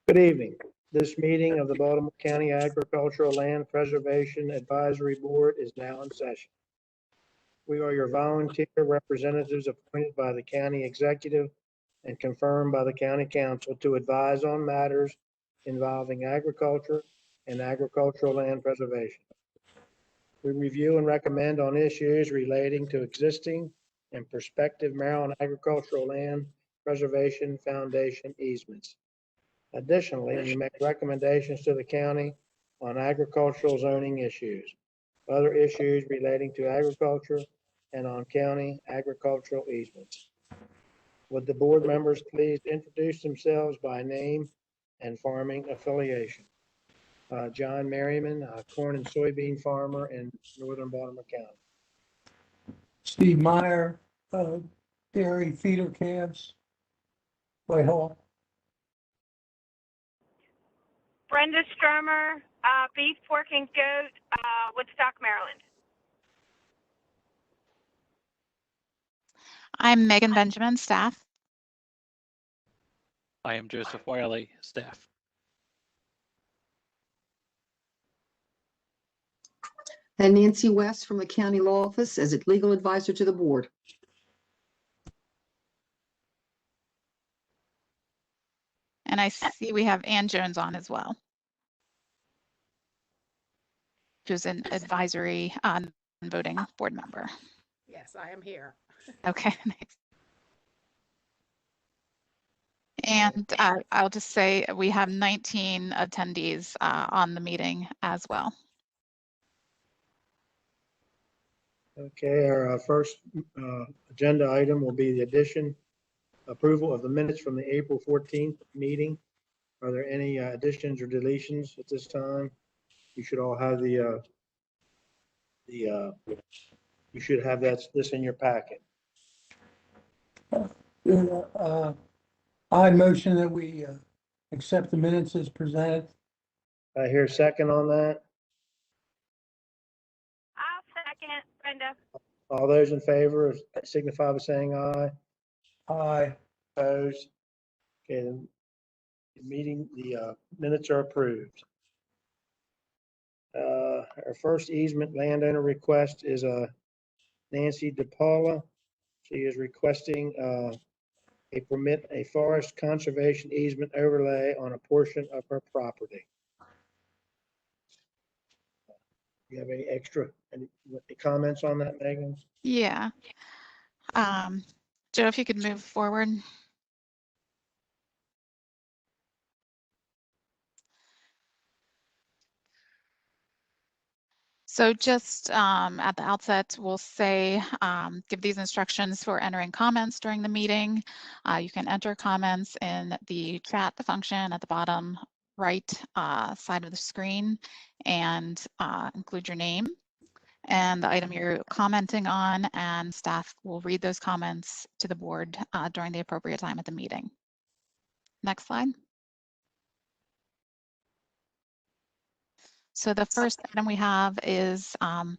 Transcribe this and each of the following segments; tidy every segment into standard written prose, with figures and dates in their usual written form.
Good evening. This meeting of the Baltimore County Agricultural Land Preservation Advisory Board is now in session. We are your volunteer representatives appointed by the county executive and confirmed by the county council to advise on matters involving agriculture and agricultural land preservation. We review and recommend on issues relating to existing and prospective Maryland agricultural land preservation foundation easements. Additionally, we make recommendations to the county on agricultural zoning issues, other issues relating to agriculture, and on county agricultural easements. Would the board members please introduce themselves by name and farming affiliation? John Merriman, corn and soybean farmer in northern Baltimore County. Steve Meyer, dairy feeder calves, Whitehall. Brenda Stromer, beef, pork, and goat, Woodstock, Maryland. I'm Megan Benjamin, staff. I am Joseph Wiley, staff. And Nancy West from the County Law Office as a legal advisor to the board. And I see we have Ann Jones on as well, who's an advisory voting board member. Yes, I am here. Okay, nice. And I'll just say we have 19 attendees on the meeting as well. Okay, our first agenda item will be the approval of the minutes from the April 14th meeting. Are there any additions or deletions at this time? You should all have you should have this in your packet. I motion that we accept the minutes as presented. I hear a second on that. I'll second, Brenda. All those in favor signify by saying aye. Aye. Opposed? Okay, the minutes are approved. Our first easement landowner request is Nancy DePaula. She is requesting a forest conservation easement overlay on a portion of her property. Do you have any comments on that, Megan? Yeah. Joe, if you could move forward. So just at the outset, we'll say, give these instructions for entering comments during the meeting. You can enter comments in the chat function at the bottom right side of the screen and include your name and the item you're commenting on, and staff will read those comments to the board during the appropriate time at the meeting. Next slide. So the first item we have is from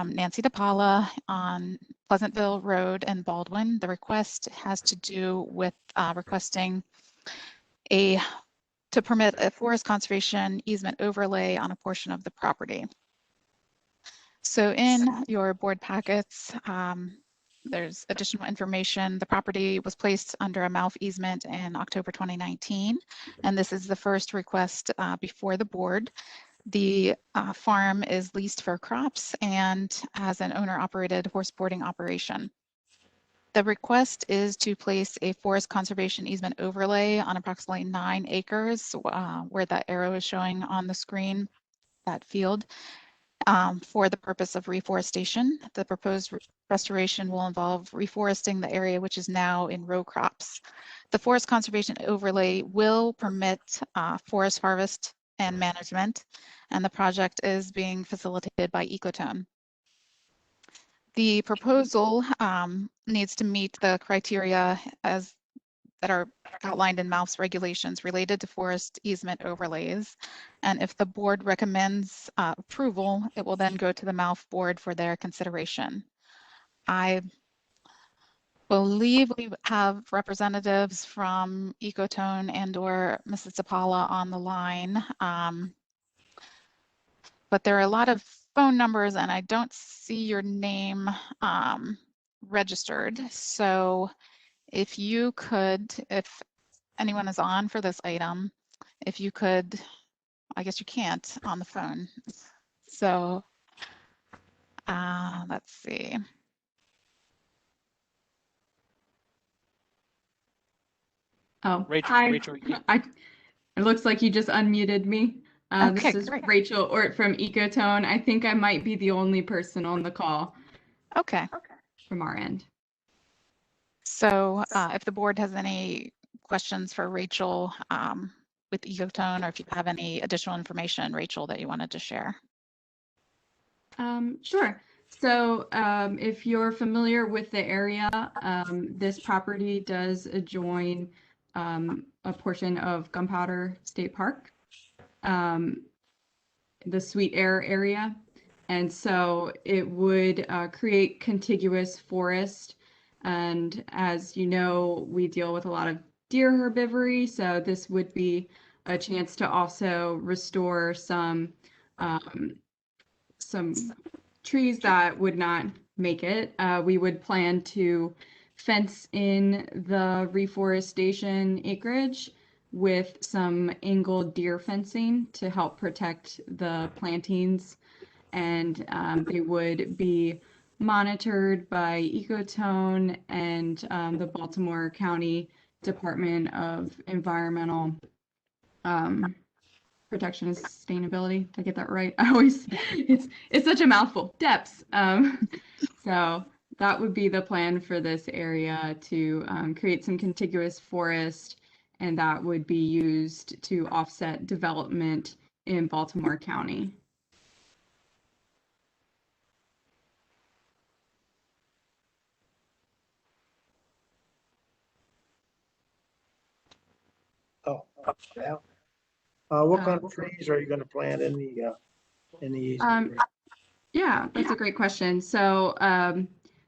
Nancy DePaula on Pleasantville Road in Baldwin. The request has to do with requesting to permit a forest conservation easement overlay on a portion of the property. So in your board packets, there's additional information. The property was placed under a MALF easement in October 2019, and this is the first request before the board. The farm is leased for crops and has an owner-operated horse boarding operation. The request is to place a forest conservation easement overlay on approximately 9 acres, where that arrow is showing on the screen, that field, for the purpose of reforestation. The proposed restoration will involve reforesting the area, which is now in row crops. The forest conservation overlay will permit forest harvest and management, and the project is being facilitated by Ecotone. The proposal needs to meet the criteria that are outlined in MALF's regulations related to forest easement overlays. And if the board recommends approval, it will then go to the MALF board for their consideration. I believe we have representatives from Ecotone and/or Mrs. Zapala on the line. But there are a lot of phone numbers and I don't see your name registered. So if you could, if anyone is on for this item, if you could, I guess you can't on the phone. So let's see. Oh, Rachel, hi. Rachel, It looks like you just unmuted me. Okay, This is great. Rachel Ort from Ecotone. I think I might be the only person on the call Okay. from our end. So if the board has any questions for Rachel with Ecotone, or if you have any additional information, Rachel, that you wanted to share. Sure. So if you're familiar with the area, this property does adjoin a portion of Gunpowder State Park, the Sweet Air area. And so it would create contiguous forest. And as you know, we deal with a lot of deer herbivory. So this would be a chance to also restore some trees that would not make it. We would plan to fence in the reforestation acreage with some angled deer fencing to help protect the plantings. And they would be monitored by Ecotone and the Baltimore County Department of Environmental Protection and Sustainability. Did I get that right? I always, it's such a mouthful. DEPS. So that would be the plan for this area, to create some contiguous forest, and that would be used to offset development in Baltimore County. Oh, yeah. What kind of trees are you going to plant in the easement? Yeah, that's a great question. So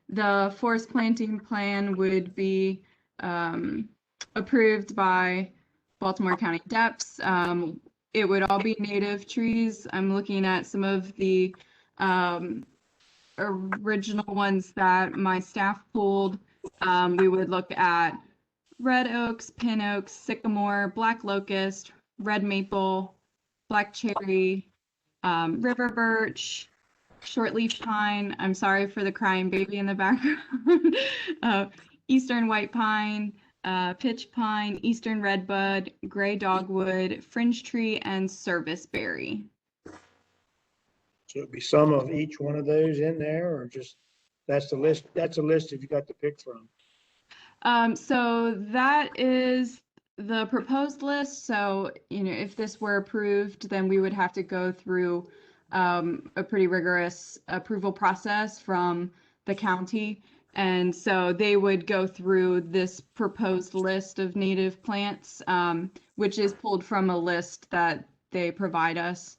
the forest planting plan would be approved by Baltimore County DEPS. It would all be native trees. I'm looking at some of the original ones that my staff pulled. We would look at red oaks, pin oaks, sycamore, black locust, red maple, black cherry, river birch, shortleaf pine. I'm sorry for the crying baby in the background. Eastern white pine, pitch pine, eastern redbud, gray dogwood, fringe tree, and serviceberry. So it'd be some of each one of those in there, or just, that's the list, that's a list if you got to pick from. So that is the proposed list. So, you know, if this were approved, then we would have to go through a pretty rigorous approval process from the county. And so they would go through this proposed list of native plants, which is pulled from a list that they provide us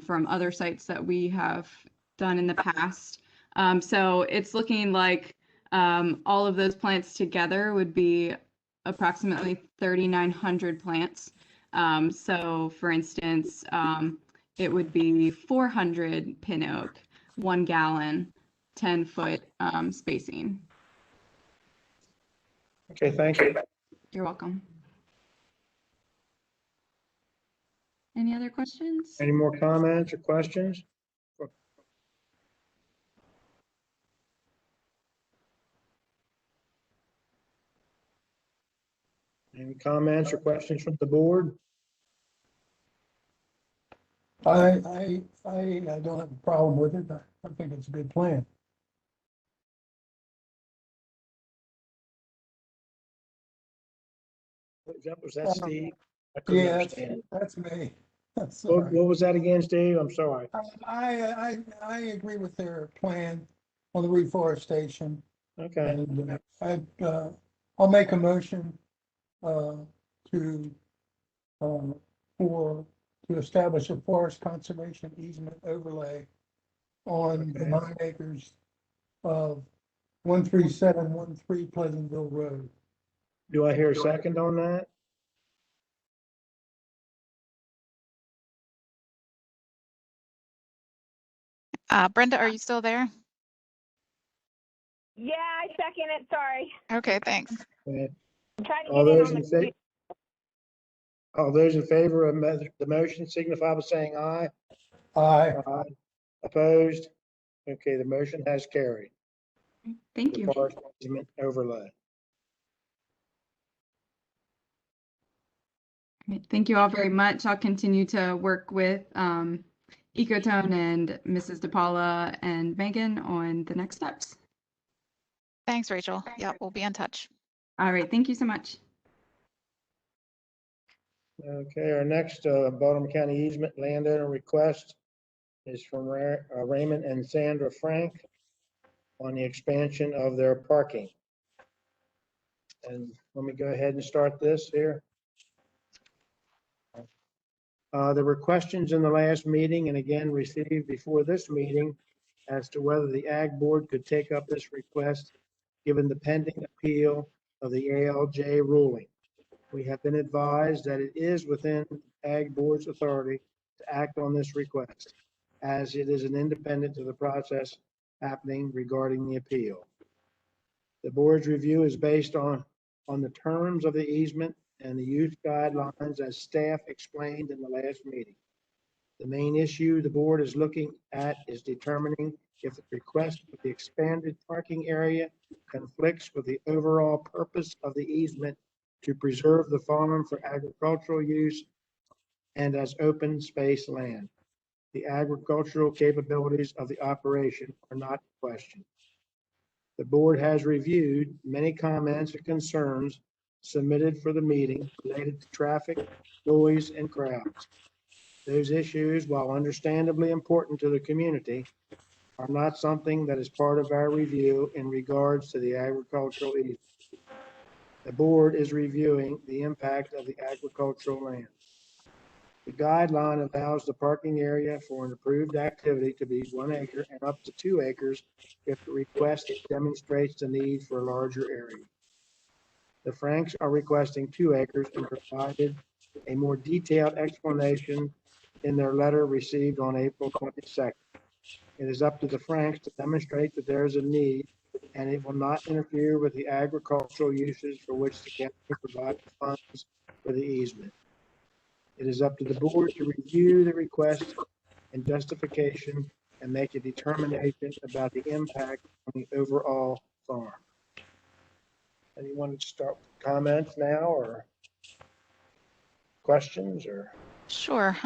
from other sites that we have done in the past. So it's looking like all of those plants together would be approximately 3,900 plants. So for instance, it would be 400 pin oak, 1 gallon, 10-foot spacing. Okay, thank you. You're welcome. Any other questions? Any more comments or questions? Any comments or questions from the board? I don't have a problem with it. I think it's a good plan. Was that Steve? I couldn't Yeah, understand. that's me. That's What sorry. was that again, Steve? I'm sorry. I agree with their plan on the reforestation. Okay, And I'll make a motion to establish a forest conservation easement overlay on the Okay. 9 acres of 13713 Pleasantville Road. Do I hear a second on that? Brenda, are you still there? Yeah, I second it. Sorry. Okay, thanks. I'm trying to All get in those on in the favor? All those in favor of the motion signify by saying aye. Aye. Aye. Opposed? Okay, the motion has carried. Thank The you. forest easement overlay. Great. Thank you all very much. I'll continue to work with Ecotone and Mrs. DePaula and Megan on the next steps. Thanks, Rachel. Yep, we'll be in touch. All right. Thank you so much. Okay, our next Baltimore County easement landowner request is from Raymond and Sandra Frank on the expansion of their parking. And let me go ahead and start this here. There were questions in the last meeting and again received before this meeting as to whether the Ag Board could take up this request given the pending appeal of the ALJ ruling. We have been advised that it is within Ag Board's authority to act on this request, as it is an independent of the process happening regarding the appeal. The board's review is based on the terms of the easement and the use guidelines as staff explained in the last meeting. The main issue the board is looking at is determining if the request for the expanded parking area conflicts with the overall purpose of the easement to preserve the farm for agricultural use and as open space land. The agricultural capabilities of the operation are not questioned. The board has reviewed many comments and concerns submitted for the meeting related to traffic, noise, and crowds. Those issues, while understandably important to the community, are not something that is part of our review in regards to the agricultural easement. The board is reviewing the impact of the agricultural land. The guideline allows the parking area for an approved activity to be 1 acre and up to 2 acres if the request demonstrates the need for a larger area. The Franks are requesting 2 acres and provided a more detailed explanation in their letter received on April 22nd. It is up to the Franks to demonstrate that there is a need and it will not interfere with the agricultural uses for which the county provides funds for the easement. It is up to the board to review the request and justification and make a determination about the impact on the overall farm. Anyone start with comments now or questions or? Sure.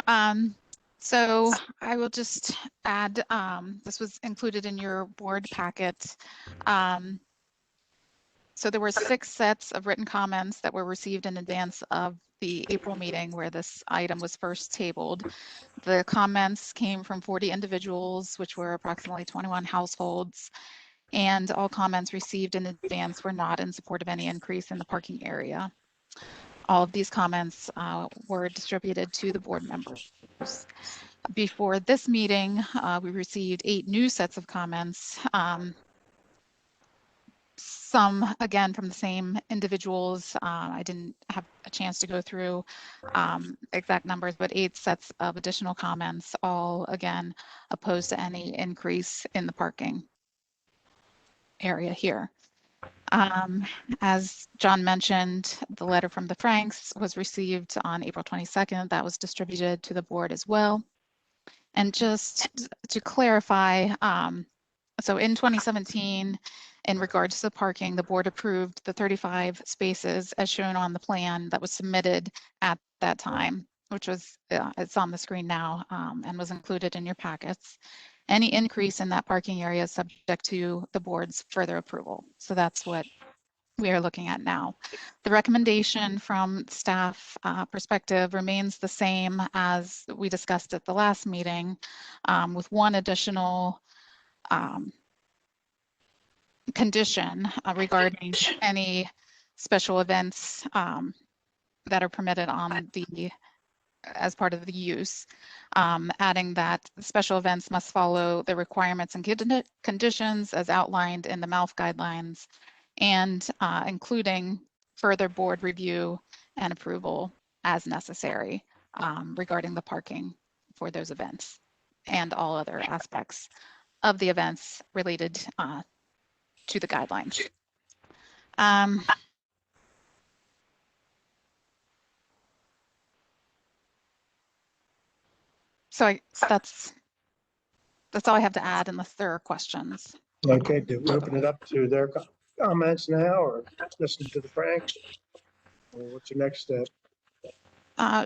So I will just add, this was included in your board packet. So there were 6 sets of written comments that were received in advance of the April meeting where this item was first tabled. The comments came from 40 individuals, which were approximately 21 households, and all comments received in advance were not in support of any increase in the parking area. All of these comments were distributed to the board members. Before this meeting, we received 8 new sets of comments. Some, again, from the same individuals. I didn't have a chance to go through exact numbers, but 8 sets of additional comments, all, again, opposed to any increase in the parking area here. As John mentioned, the letter from the Franks was received on April 22nd. That was distributed to the board as well. And just to clarify, so in 2017, in regards to the parking, the board approved the 35 spaces as shown on the plan that was submitted at that time, which was, it's on the screen now, and was included in your packets. Any increase in that parking area is subject to the board's further approval. So that's what we are looking at now. The recommendation from staff perspective remains the same as we discussed at the last meeting, with one additional condition regarding any special events that are permitted on the as part of the use, adding that special events must follow the requirements and conditions as outlined in the MALF guidelines, and including further board review and approval as necessary regarding the parking for those events and all other aspects of the events related to the guidelines. So that's all I have to add unless there are questions. Okay, do we open it up to their comments now or listen to the Franks? Or what's your next step?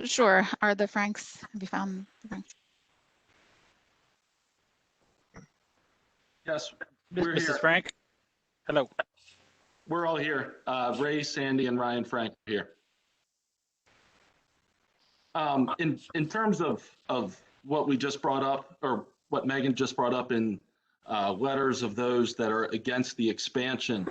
Sure. Are the Franks, have you found the Franks? Yes, we're Mrs. here. Frank? Hello. We're all here. Ray, Sandy, and Ryan Frank are here. In terms of what we just brought up, or what Megan just brought up in letters of those that are against the expansion,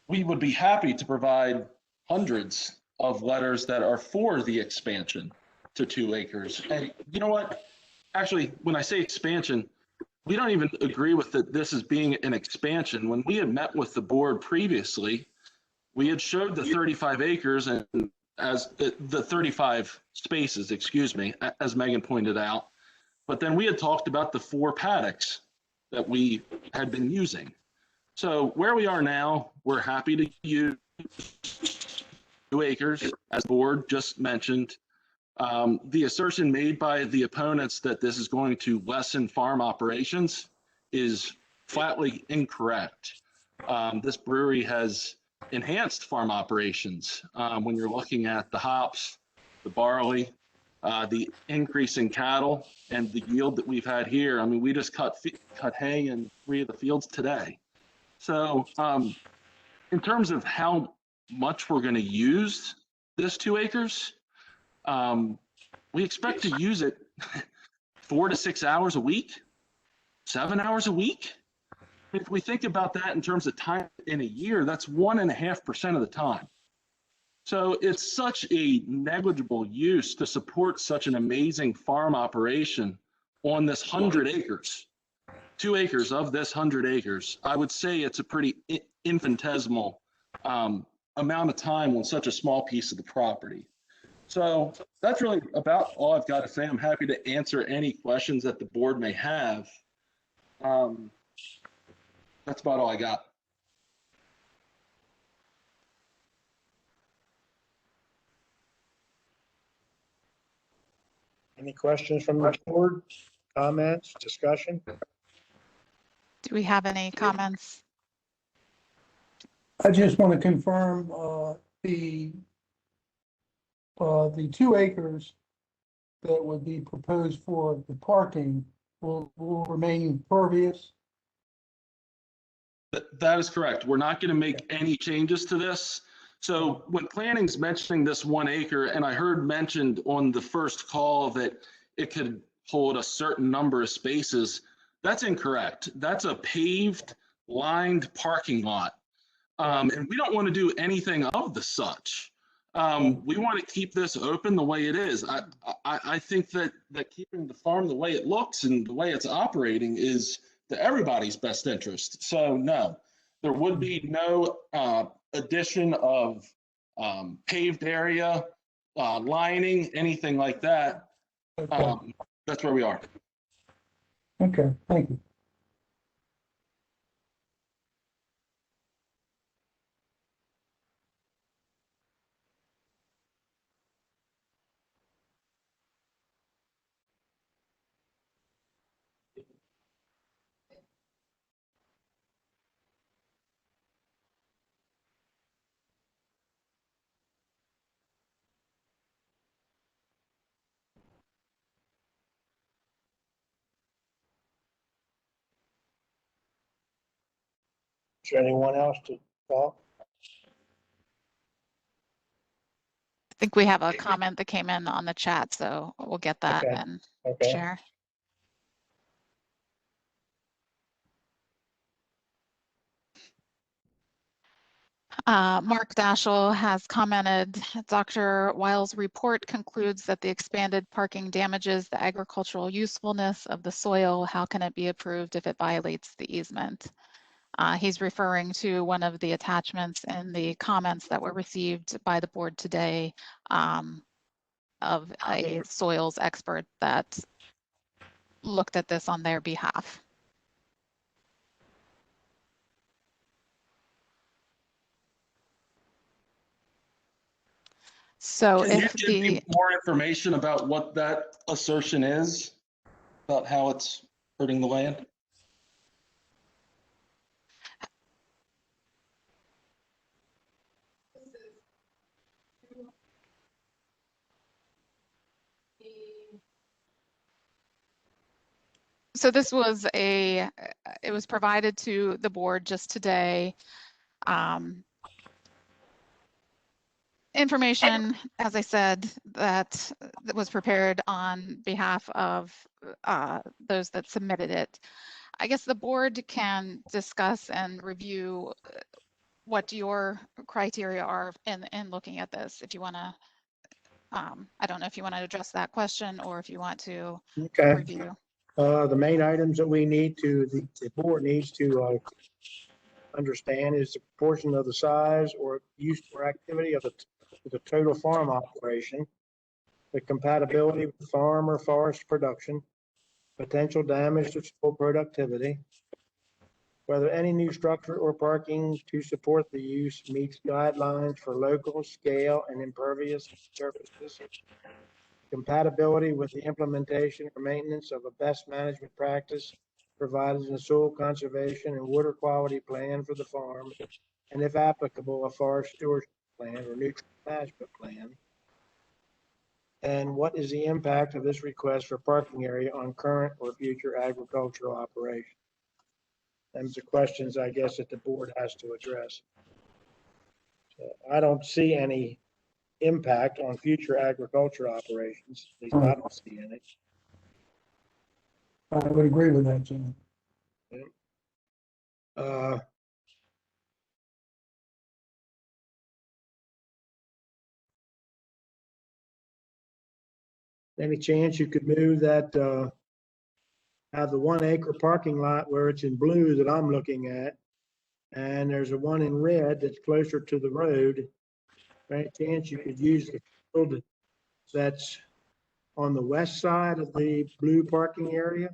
we would be happy to provide hundreds of letters that are for the expansion to 2 acres. And you know what? Actually, when I say expansion, we don't even agree with that this as being an expansion. When we had met with the board previously, we had showed the 35 acres and as the 35 spaces, excuse me, as Megan pointed out. But then we had talked about the 4 paddocks that we had been using. So where we are now, we're happy to use 2 acres, as the board just mentioned. The assertion made by the opponents that this is going to lessen farm operations is flatly incorrect. This brewery has enhanced farm operations when you're looking at the hops, the barley, the increase in cattle, and the yield that we've had here. I mean, we just cut hay in 3 of the fields today. So in terms of how much we're going to use this 2 acres, we expect to use it 4 to 6 hours a week, 7 hours a week. If we think about that in terms of time in a year, that's 1.5% of the time. So it's such a negligible use to support such an amazing farm operation on this 100 acres. 2 acres of this 100 acres, I would say it's a pretty infinitesimal amount of time on such a small piece of the property. So that's really about all I've got to say. I'm happy to answer any questions that the board may have. That's about all I got. Any questions from the board? Comments, discussion? Do we have any comments? I just want to confirm, the 2 acres that would be proposed for the parking will remain impervious. That is correct. We're not going to make any changes to this. So when planning's mentioning this 1 acre, and I heard mentioned on the first call that it could hold a certain number of spaces, that's incorrect. That's a paved, lined parking lot. And we don't want to do anything of the such. We want to keep this open the way it is. I think that keeping the farm the way it looks and the way it's operating is to everybody's best interest. So no, there would be no addition of paved area, lining, anything like that. Okay, That's where we are. okay, thank you. Is there anyone else to talk? I think we have a comment that came in on the chat, so we'll get that Okay. and Okay. share. Mark Daschle has commented, Dr. Wiles' report concludes that the expanded parking damages the agricultural usefulness of the soil. How can it be approved if it violates the easement? He's referring to one of the attachments in the comments that were received by the board today of a soils expert that looked at this on their behalf. So Can you if give me the, more information about what that assertion is? About how it's hurting the land? so this was it was provided to the board just today. Information, as I said, that was prepared on behalf of those that submitted it. I guess the board can discuss and review what your criteria are in looking at this. If you want to, I don't know if you want to address that question or if you want to Okay. review. The main items that we need to, the board needs to understand is the proportion of the size or use or activity of the total farm operation, the compatibility with farm or forest production, potential damage to soil productivity, whether any new structure or parking to support the use meets guidelines for local scale and impervious surfaces, compatibility with the implementation or maintenance of a best management practice provided in the soil conservation and water quality plan for the farm, and if applicable, a forest stewardship plan or nutrient management plan. And what is the impact of this request for parking area on current or future agricultural operations? Those are questions, I guess, that the board has to address. So I don't see any impact on future agriculture operations. At least I don't see any. I would agree with that, Jim. Any chance you could move that, have the 1 acre parking lot where it's in blue that I'm looking at, and there's a one in red that's closer to the road. Any chance you could use the field that's on the west side of the blue parking area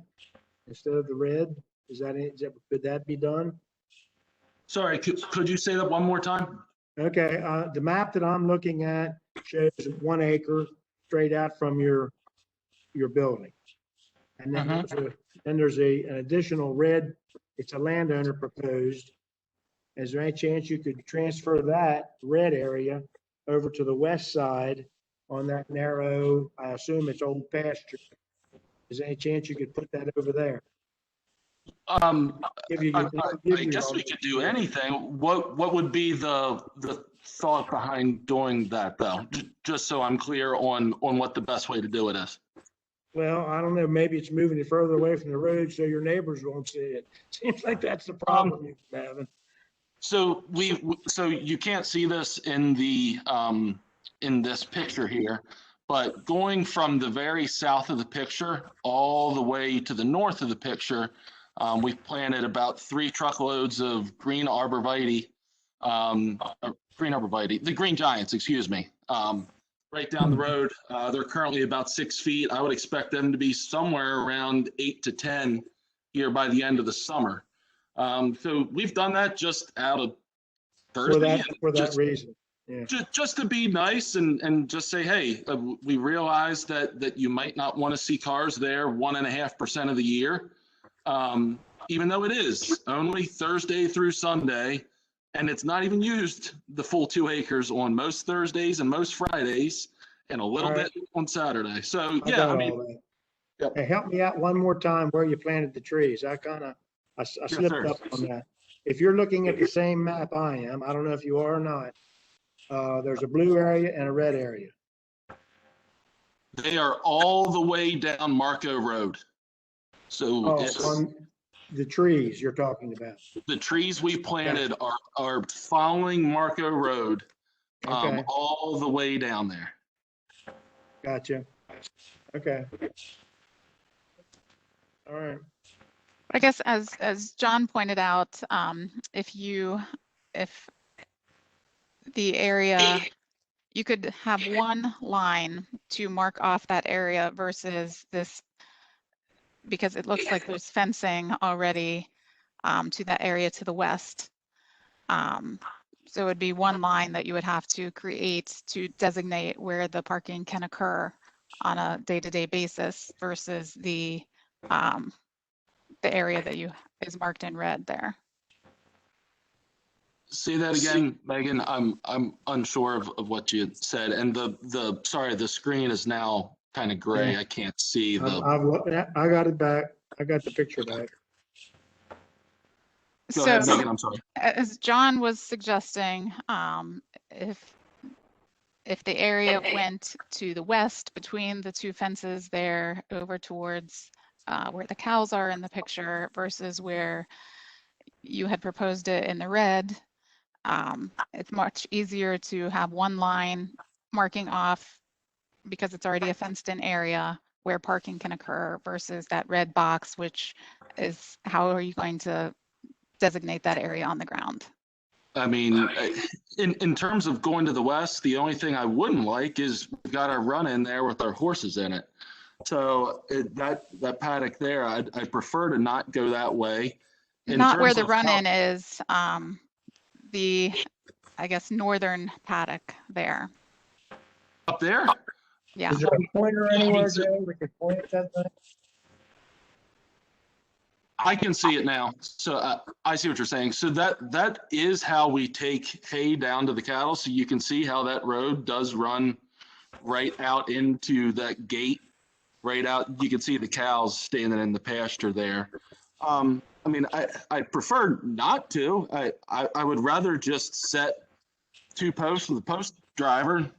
instead of the red? Could that be done? Sorry, could you say that one more time? Okay, the map that I'm looking at shows 1 acre straight out from your building. And then there's an additional red, it's a landowner proposed. Is there any chance you could transfer that red area over to the west side on that narrow, I assume it's old pasture? Is there any chance you could put that over there? I Give you guess we could do anything. What would be the thought behind doing that, though? Just so I'm clear on what the best way to do it is. Well, I don't know, maybe it's moving it further away from the road so your neighbors won't see it. Seems like that's the problem you're having. So you can't see this in the in this picture here, but going from the very south of the picture all the way to the north of the picture, we've planted about 3 truckloads of green arborvitae, the green giants, excuse me, right down the road. They're currently about 6 feet. I would expect them to be somewhere around 8 to 10 here by the end of the summer. So we've done that just out of courtesy. For that reason. Yeah. Just to be nice and just say, hey, we realize that you might not want to see cars there 1.5% of the year, even though it is only Thursday through Sunday, and it's not even used the full 2 acres on most Thursdays and most Fridays, and a little bit on Saturday. So yeah, I mean, yep. Hey, help me out one more time where you planted the trees. I slipped sir. up on that. If you're looking at the same map I am, I don't know if you are or not, there's a blue area and a red area. They are all the way down Marco Road. So the trees you're talking about. The trees we planted are following Marco Road, Okay, all the way down there. gotcha. Okay. All right. I guess as John pointed out, if the area, you could have one line to mark off that area versus this, because it looks like there's fencing already to that area to the west. So it would be one line that you would have to create to designate where the parking can occur on a day-to-day basis versus the area that is marked in red there. Say that again, Megan. I'm unsure of what you said. And the screen is now kind of gray. Yeah. I can't see the. I got it back. I got the picture back. Go So ahead, Megan. I'm sorry. as John was suggesting, if the area went to the west between the two fences there over towards where the cows are in the picture versus where you had proposed it in the red, it's much easier to have one line marking off because it's already a fenced in area where parking can occur versus that red box, which is how are you going to designate that area on the ground? I mean, in terms of going to the west, the only thing I wouldn't like is we've got our run in there with our horses in it. So that paddock there, I'd prefer to not go that way. Not where the run-in is, the, I guess, northern paddock there. Up there? Yeah. Is there a pointer anywhere, Joe, we could point at that thing? I can see it now. So I see what you're saying. So that is how we take hay down to the cattle. So you can see how that road does run right out into that gate, right out. You can see the cows standing in the pasture there. I mean, I prefer not to. I would rather just set 2 posts with a post driver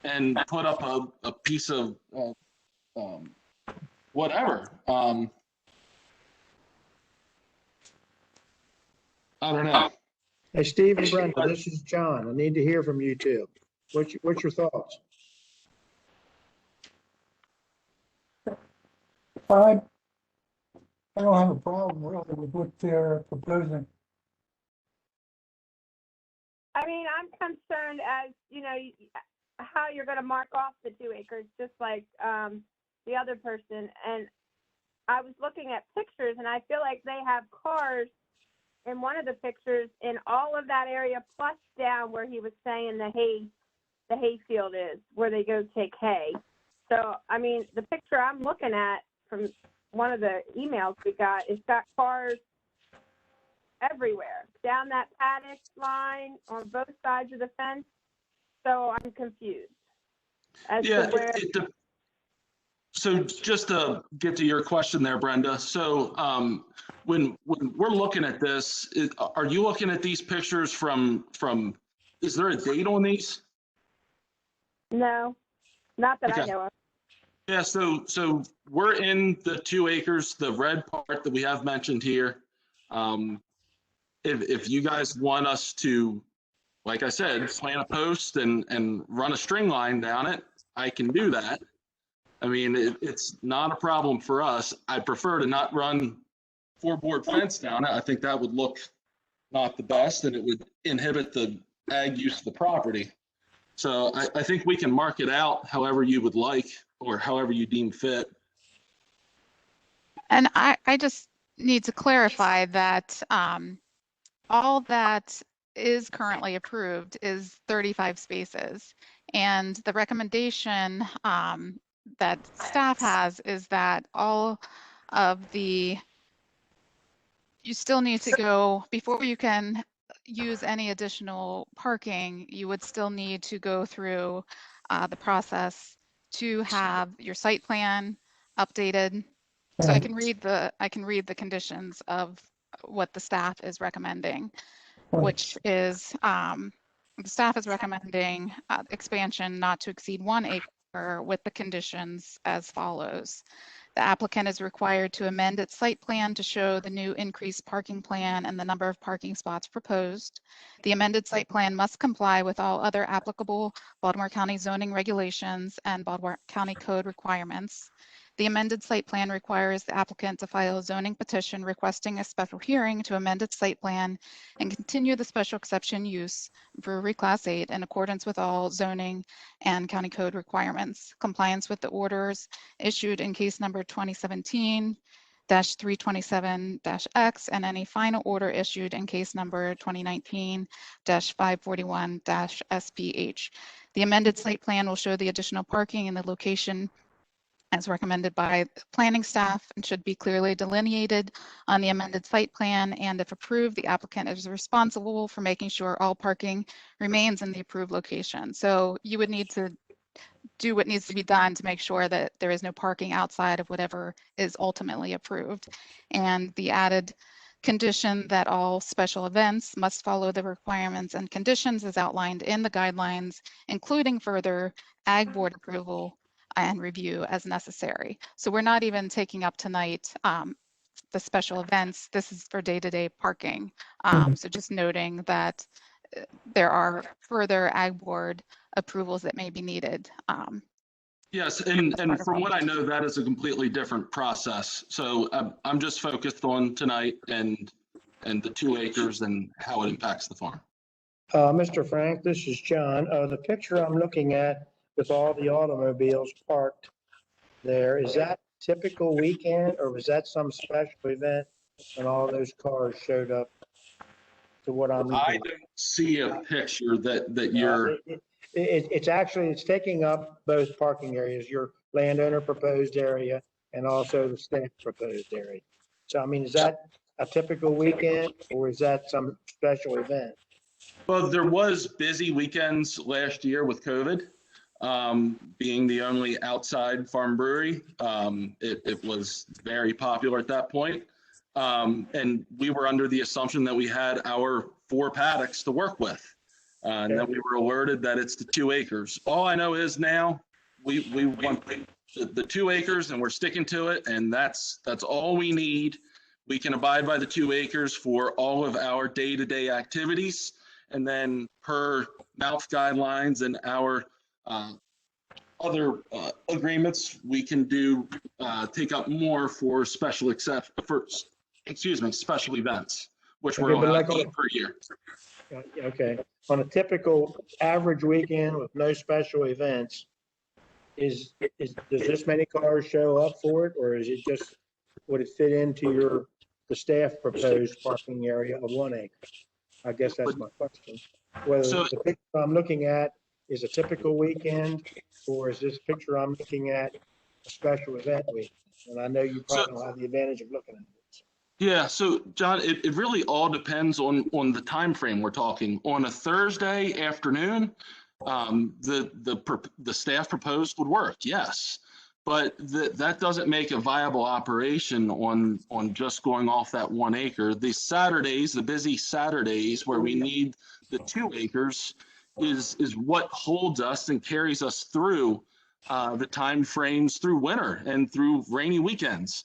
and put up a piece of whatever. I don't know. Hey, Steve and Brenda, this is John. I need to hear from you two. What's your thoughts? I don't have a problem really with what they're proposing. I mean, I'm concerned as, how you're going to mark off the 2 acres, just like the other person. And I was looking at pictures, and I feel like they have cars in one of the pictures in all of that area, plus down where he was saying the hay field is, where they go take hay. So, I mean, the picture I'm looking at from one of the emails we got, it's got cars everywhere, down that paddock line on both sides of the fence. So I'm confused as to where. So just to get to your question there, Brenda. So when we're looking at this, are you looking at these pictures from? Is there a date on these? No, not that I Okay. know of. Yeah. So we're in the 2 acres, the red part that we have mentioned here. If you guys want us to, like I said, plant a post and run a string line down it, I can do that. I mean, it's not a problem for us. I prefer to not run 4-board fence down it. I think that would look not the best, and it would inhibit the ag use of the property. So I think we can mark it out however you would like, or however you deem fit. And I just need to clarify that all that is currently approved is 35 spaces. And the recommendation that staff has is that all of you still need to go, before you can use any additional parking, you would still need to go through the process to have your site plan updated. So I can read the conditions of what the staff is recommending, which is the staff is recommending expansion not to exceed 1 acre with the conditions as follows. The applicant is required to amend its site plan to show the new increased parking plan and the number of parking spots proposed. The amended site plan must comply with all other applicable Baltimore County zoning regulations and Baltimore County code requirements. The amended site plan requires the applicant to file a zoning petition requesting a special hearing to amend its site plan and continue the special exception use Brewery Class 8 in accordance with all zoning and county code requirements. Compliance with the orders issued in case number 2017-327-X and any final order issued in case number 2019-541-SPH. The amended site plan will show the additional parking in the location as recommended by the planning staff and should be clearly delineated on the amended site plan. And if approved, the applicant is responsible for making sure all parking remains in the approved location. So you would need to do what needs to be done to make sure that there is no parking outside of whatever is ultimately approved. And the added condition that all special events must follow the requirements and conditions as outlined in the guidelines, including further Ag Board approval and review as necessary. So we're not even taking up tonight the special events. This is for day-to-day parking. So just noting that there are further Ag Board approvals that may be needed. Yes, and from what I know, that is a completely different process. So I'm just focused on tonight and the 2 acres and how it impacts the farm. Mr. Frank, this is John. The picture I'm looking at with all the automobiles parked there, is that typical weekend or was that some special event when all those cars showed up to what I'm looking I at? don't see a picture that you're. It's taking up both parking areas, your landowner proposed area and also the staff proposed area. So, I mean, is that a typical weekend or is that some special event? Well, there was busy weekends last year with COVID, being the only outside farm brewery. It was very popular at that point. And we were under the assumption that we had our 4 paddocks to work with. And then we were alerted that it's the 2 acres. All I know is now we want the 2 acres and we're sticking to it. And that's all we need. We can abide by the 2 acres for all of our day-to-day activities. And then per mouth guidelines and our other agreements, we can take up more for special events, which we're Okay, but allowed like to on eat per year. Okay, on a typical average weekend with no special events, does this many cars show up for it, or is it just, would it fit into the staff proposed parking area of 1 acre? I guess that's my question. Whether So- the picture I'm looking at is a typical weekend, or is this picture I'm looking at a special event week? And I know you probably don't have the advantage of looking at it. Yeah, so John, it really all depends on the time frame we're talking. On a Thursday afternoon, the staff proposed would work, yes. But that doesn't make a viable operation on just going off that 1 acre. The Saturdays, the busy Saturdays where we need the 2 acres is what holds us and carries us through the time frames through winter and through rainy weekends.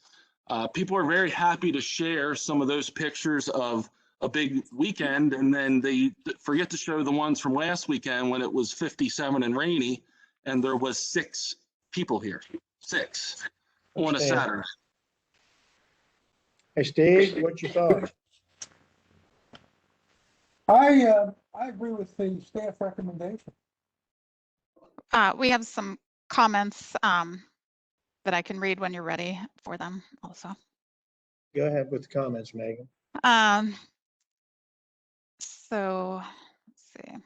People are very happy to share some of those pictures of a big weekend, and then they forget to show the ones from last weekend when it was 57 and rainy, and there was 6 people here, 6 on a Saturday. Hey, Steve, what you thought? I agree with the staff recommendation. We have some comments that I can read when you're ready for them also. Go ahead with the comments, Megan. So let's see.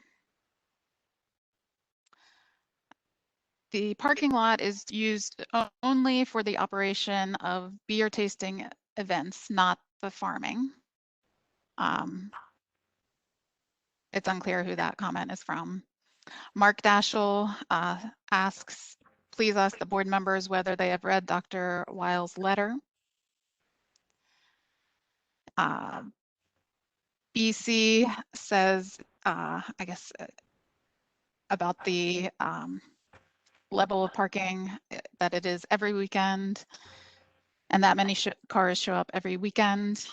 The parking lot is used only for the operation of beer tasting events, not the farming. It's unclear who that comment is from. Mark Daschel asks, please ask the board members whether they have read Dr. Weil's letter. BC says, I guess, about the level of parking, that it is every weekend. and that many cars show up every weekend.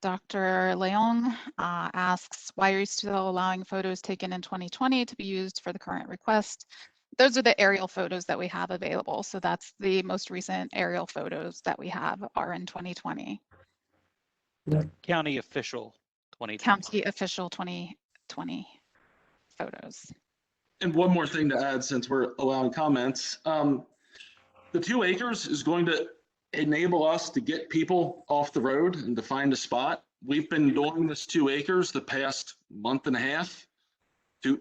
Dr. Leong asks, why are you still allowing photos taken in 2020 to be used for the current request? Those are the aerial photos that we have available. So that's the most recent aerial photos that we have are in 2020. County official 2020. County official 2020 photos. And one more thing to add, since we're allowing comments, the 2 acres is going to enable us to get people off the road and to find a spot. We've been doing this 2 acres the past month and a half, 2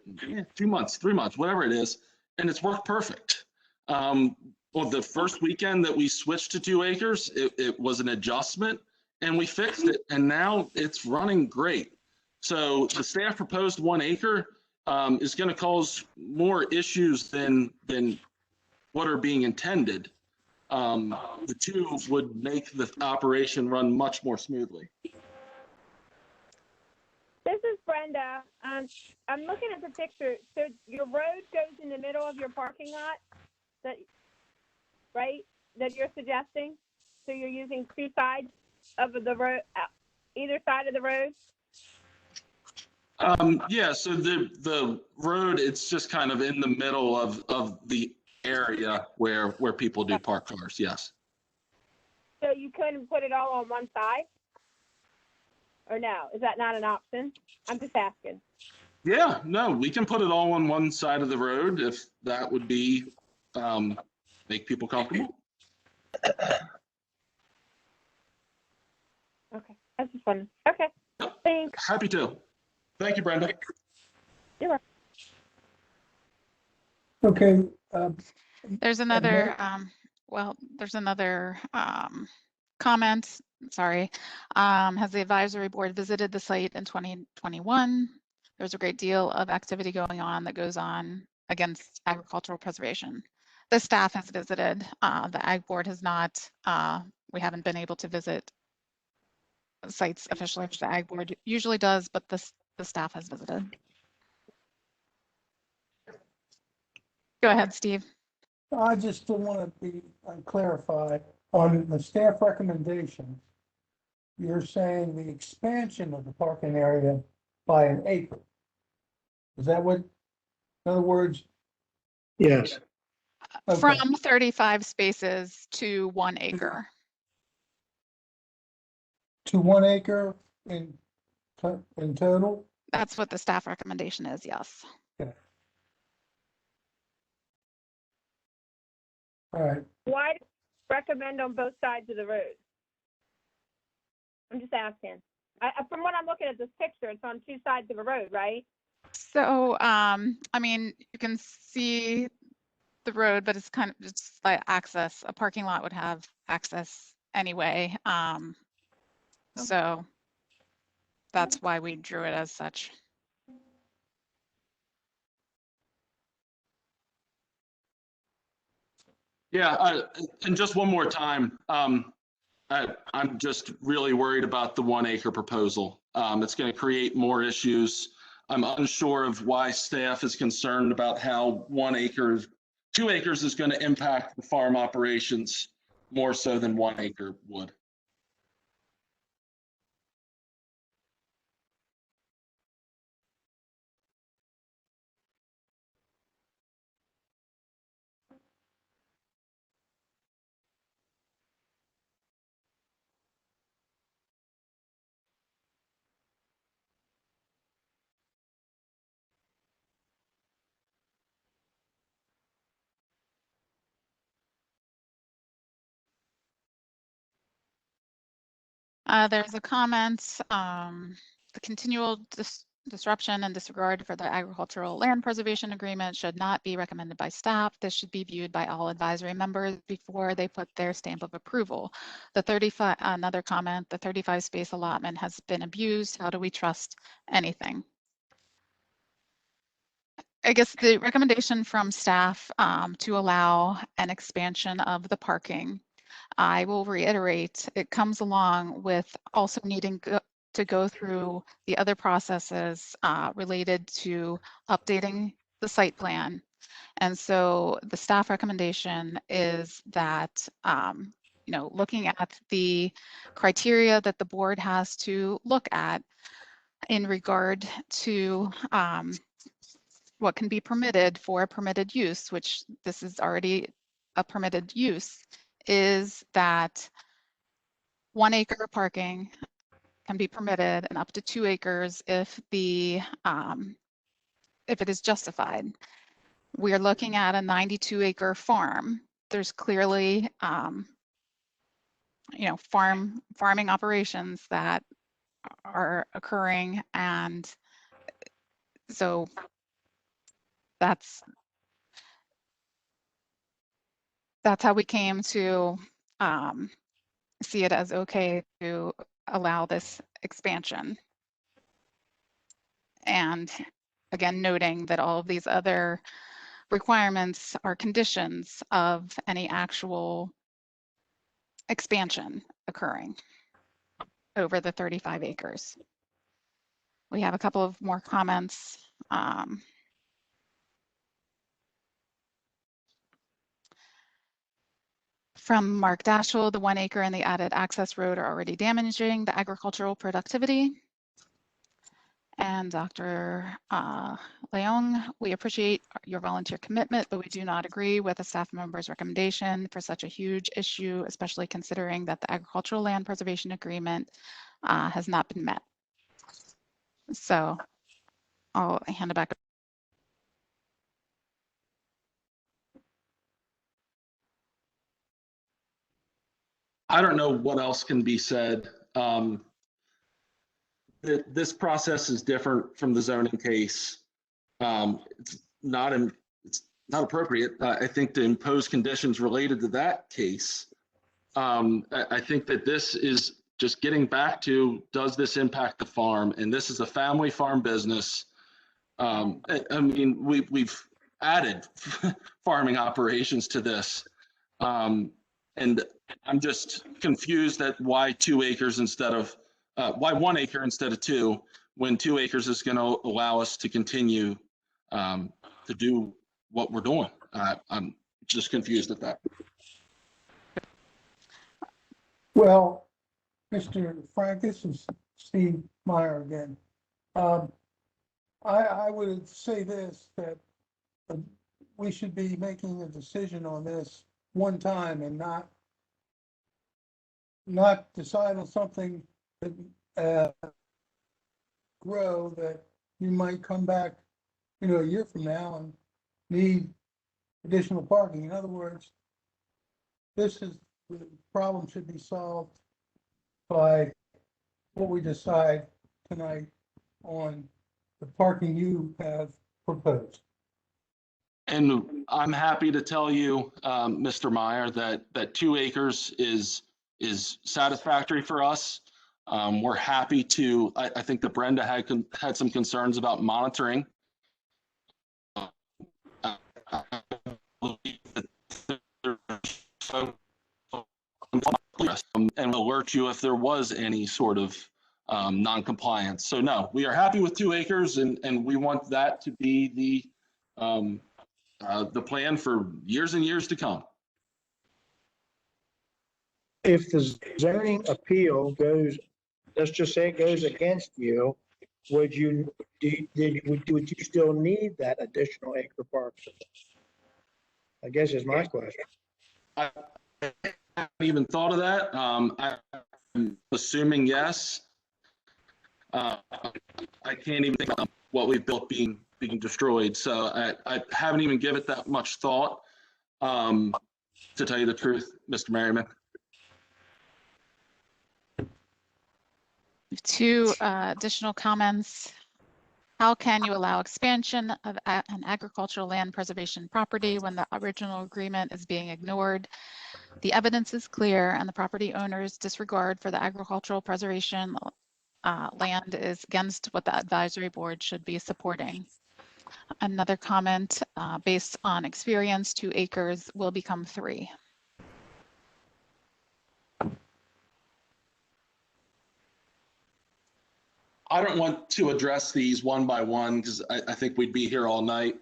months, 3 months, whatever it is, and it's worked perfect. Well, the first weekend that we switched to 2 acres, it was an adjustment and we fixed it, and now it's running great. So the staff proposed 1 acre is going to cause more issues than what are being intended. The 2 would make the operation run much more smoothly. This is Brenda. I'm looking at the picture. So your road goes in the middle of your parking lot, right? That you're suggesting. So you're using 2 sides of the road, either side of the road. Yeah. So the road, it's just kind of in the middle of the area where people do park cars. Yes. So you couldn't put it all on one side? Or no? Is that not an option? I'm just asking. Yeah, no, we can put it all on one side of the road if that would be, make people comfortable. Okay. That's just fun. Okay. Thanks. Happy to. Thank you, Brenda. You're welcome. Okay, There's another, comment, sorry. Has the advisory board visited the site in 2021? There's a great deal of activity going on that goes on against agricultural preservation. The staff has visited, the ag board has not. We haven't been able to visit sites officially, which the ag board usually does, but the staff has visited. Go ahead, Steve. I just want to be clarify on the staff recommendation. You're saying the expansion of the parking area by 1 acre. Is that what, in other words? Yes. Okay. From 35 spaces to 1 acre. To 1 acre in total? That's what the staff recommendation is, yes. All right. Why do you recommend on both sides of the road? I'm just asking. From what I'm looking at this picture, it's on 2 sides of a road, right? So, I mean, you can see the road, but it's kind of just like access. A parking lot would have access anyway. So that's why we drew it as such. Yeah, and just one more time, I'm just really worried about the 1 acre proposal. It's going to create more issues. I'm unsure of why staff is concerned about how 1 acre, 2 acres is going to impact the farm operations more so than 1 acre would. There's a comment, the continual disruption and disregard for the agricultural land preservation agreement should not be recommended by staff. This should be viewed by all advisory members before they put their stamp of approval. Another comment, the 35 space allotment has been abused. How do we trust anything? I guess the recommendation from staff to allow an expansion of the parking, I will reiterate, it comes along with also needing to go through the other processes related to updating the site plan. And so the staff recommendation is that looking at the criteria that the board has to look at in regard to what can be permitted for a permitted use, which this is already a permitted use, is that 1 acre parking can be permitted and up to 2 acres if it is justified. We are looking at a 92-acre farm. There's clearly, farming operations that are occurring, and so that's how we came to see it as okay to allow this expansion. And again, noting that all of these other requirements are conditions of any actual expansion occurring over the 35 acres. We have a couple of more comments. From Mark Dashel, the 1 acre and the added access road are already damaging the agricultural productivity. And Dr. Leong, we appreciate your volunteer commitment, but we do not agree with a staff member's recommendation for such a huge issue, especially considering that the agricultural land preservation agreement has not been met. So I'll hand it back. I don't know what else can be said. This process is different from the zoning case. It's not appropriate, I think, to impose conditions related to that case. I think that this is just getting back to, does this impact the farm? And this is a family farm business. I mean, we've added farming operations to this. And I'm just confused at why 2 acres instead of, why 1 acre instead of 2, when 2 acres is going to allow us to continue to do what we're doing. I'm just confused at that. Well, Mr. Frank, this is Steve Meyer again. I would say this, that we should be making a decision on this one time and not decide on something that grow that you might come back, a year from now and need additional parking. In other words, the problem should be solved by what we decide tonight on the parking you have proposed. And I'm happy to tell you, Mr. Meyer, that 2 acres is satisfactory for us. We're happy to, I think that Brenda had some concerns about monitoring. And will alert you if there was any sort of non-compliance. So no, we are happy with 2 acres, and we want that to be the plan for years and years to come. If the zoning appeal goes, let's just say it goes against you, would you still need that additional acre park? I guess is my question. I haven't even thought of that. I'm assuming yes. I can't even think of what we've built being destroyed. So I haven't even given it that much thought, to tell you the truth, Mr. Merriman. 2 additional comments. How can you allow expansion of an agricultural land preservation property when the original agreement is being ignored? The evidence is clear, and the property owner's disregard for the agricultural preservation land is against what the advisory board should be supporting. Another comment, based on experience, 2 acres will become 3. I don't want to address these one by one because I think we'd be here all night.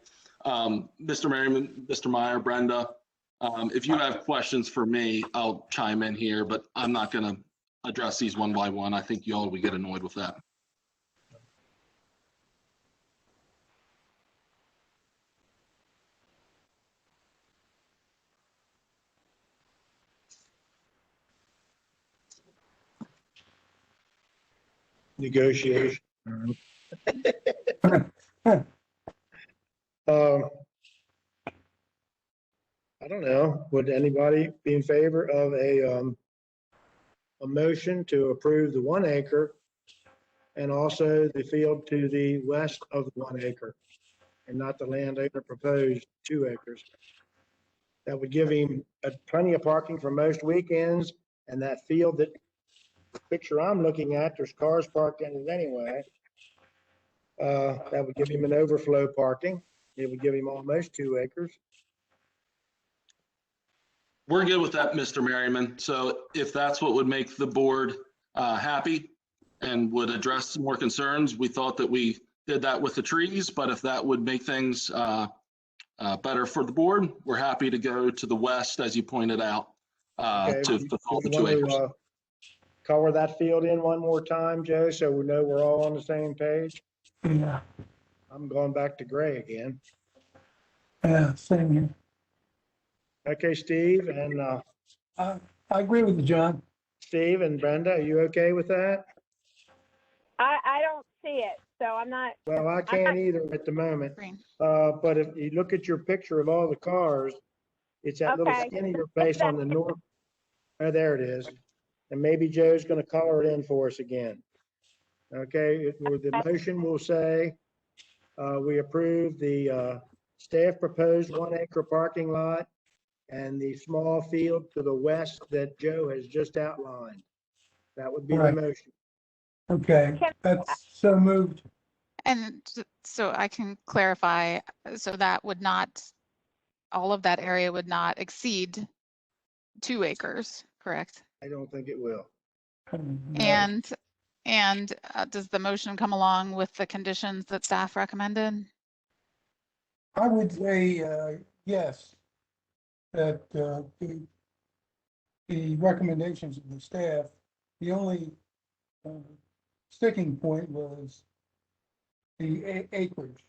Mr. Merriman, Mr. Meyer, Brenda, If you have questions for me, I'll chime in here, but I'm not going to address these one by one. I think y'all would get annoyed with that. Negotiation. I don't know. Would anybody be in favor of a motion to approve the 1 acre and also the field to the west of the 1 acre and not the landowner proposed 2 acres? That would give him plenty of parking for most weekends, and that field that picture I'm looking at, there's cars parked in it anyway. That would give him an overflow parking. It would give him almost 2 acres. We're good with that, Mr. Merriman. So if that's what would make the board happy and would address some more concerns, we thought that we did that with the trees, but if that would make things better for the board, we're happy to go to the west, as you pointed out, Okay, to you fulfill the want 2 to, acres. color that field in one more time, Joe, so we know we're all on the same page? Yeah, I'm going back to gray again. yeah, same here. Okay, Steve and I agree with you, John. Steve and Brenda, are you okay with that? I don't see it, so I'm not. Well, I can't either at the moment. Green. But if you look at your picture of all the cars, it's that little Okay. skinnier place on the north. Oh, there it is. And maybe Joe's gonna color it in for us again. Okay, the motion will say, we approve the staff proposed 1 acre parking lot and the small field to the west that Joe has just outlined. That would be the Right. motion. Okay, that's so moved. And so I can clarify, so that would not, all of that area would not exceed 2 acres, correct? I don't think it will. And does the motion come along with the conditions that staff recommended? I would say, yes, that the recommendations of the staff, the only sticking point was the acreage.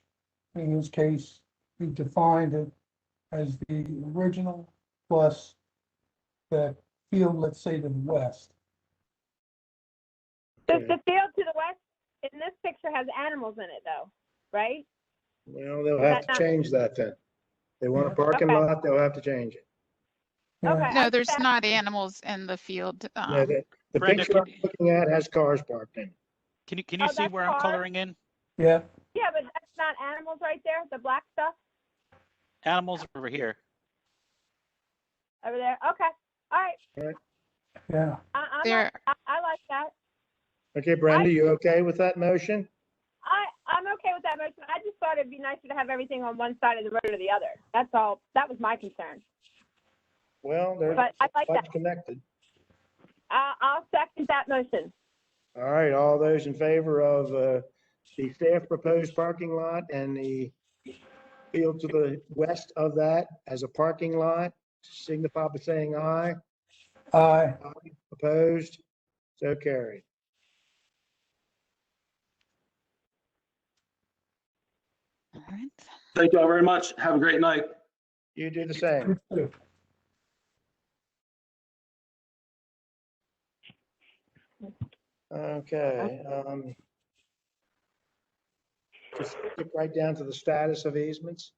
In this case, we defined it as the original plus the field, let's say, to the west. The field to the west in this picture has animals in it though, right? Well, they'll have to change that then. They want a parking Okay. lot, they'll have to change it. Yeah. Okay. No, there's not animals in the field. No, the Brenda, picture I'm looking at has cars parked in it. Can you Oh, see that's where I'm hard. coloring in? Yeah, Yeah, but that's not animals right there, the black stuff Animals over here. over there. Okay, all right. yeah. There, I like that. Okay, Brenda, you okay with that motion? I'm okay with that motion. I just thought it'd be nicer to have everything on one side of the road or the other. That's all. That was my concern. Well, they're But I like much that. connected. I'll second that motion. All right, all those in favor of the staff proposed parking lot and the field to the west of that as a parking lot, signify by saying aye. Aye. Opposed? So carried. all right. Thank you all very much. Have a great night. You do the same. Okay. Just skip right down to the status of easements.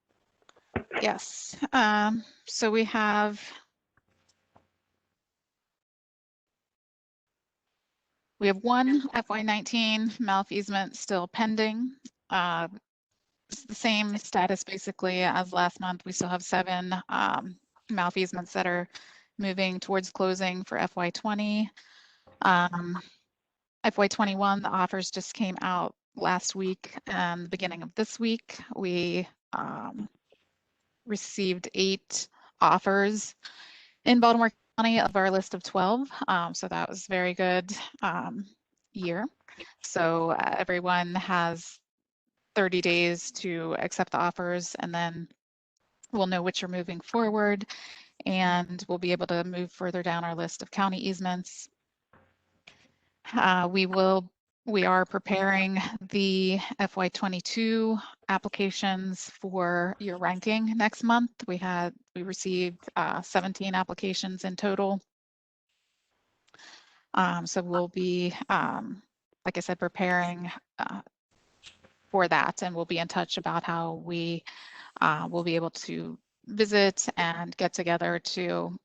Yes, so we have one FY19 MALF easement still pending. It's the same status basically as last month. We still have 7 MALF easements that are moving towards closing for FY20. FY21, the offers just came out last week and the beginning of this week. We received 8 offers in Baltimore County of our list of 12. So that was very good year. So everyone has 30 days to accept the offers, and then we'll know which are moving forward. and we'll be able to move further down our list of county easements. We are preparing the FY22 applications for your ranking next month. We received 17 applications in total. So we'll be, like I said, preparing for that, and we'll be in touch about how we will be able to visit and get together to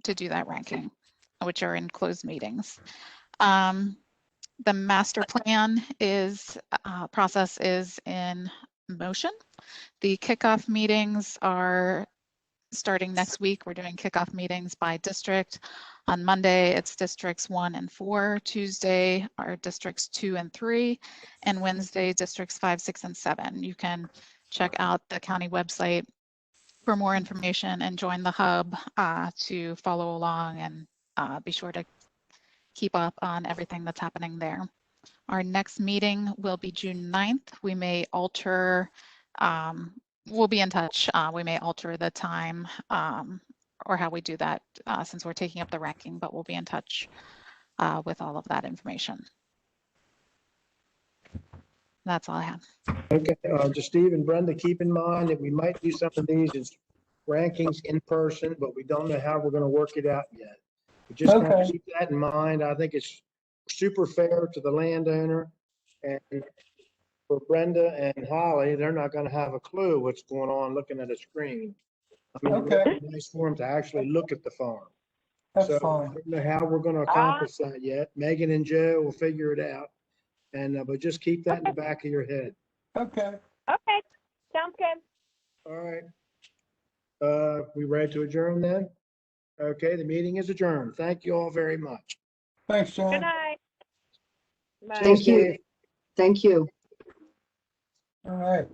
do that ranking, which are in closed meetings. The master plan process is in motion. The kickoff meetings are starting next week. We're doing kickoff meetings by district. On Monday, it's districts 1 and 4. Tuesday are districts 2 and 3. And Wednesday, districts 5, 6, and 7. You can check out the county website for more information and join the hub to follow along and be sure to keep up on everything that's happening there. Our next meeting will be June 9th. We may alter, we'll be in touch. We may alter the time or how we do that since we're taking up the ranking, but we'll be in touch with all of that information. That's all I have. Okay, just Steve and Brenda, keep in mind that we might do some of these as rankings in person, but we don't know how we're going to work it out yet. We just got to Okay. keep that in mind. I think it's super fair to the landowner, and for Brenda and Holly, they're not going to have a clue what's going on looking at a screen. I mean, Okay. it's nice for them to actually look at the farm. That's So I fine. don't know how we're going to accomplish that yet. Megan and Joe will figure it out. And, but just keep that in the back of your head. Okay. Okay, sounds good. All right. We ready to adjourn then? Okay, the meeting is adjourned. Thank you all very much. Thanks, John. Good night. Bye. Thank you. Thank you. All right.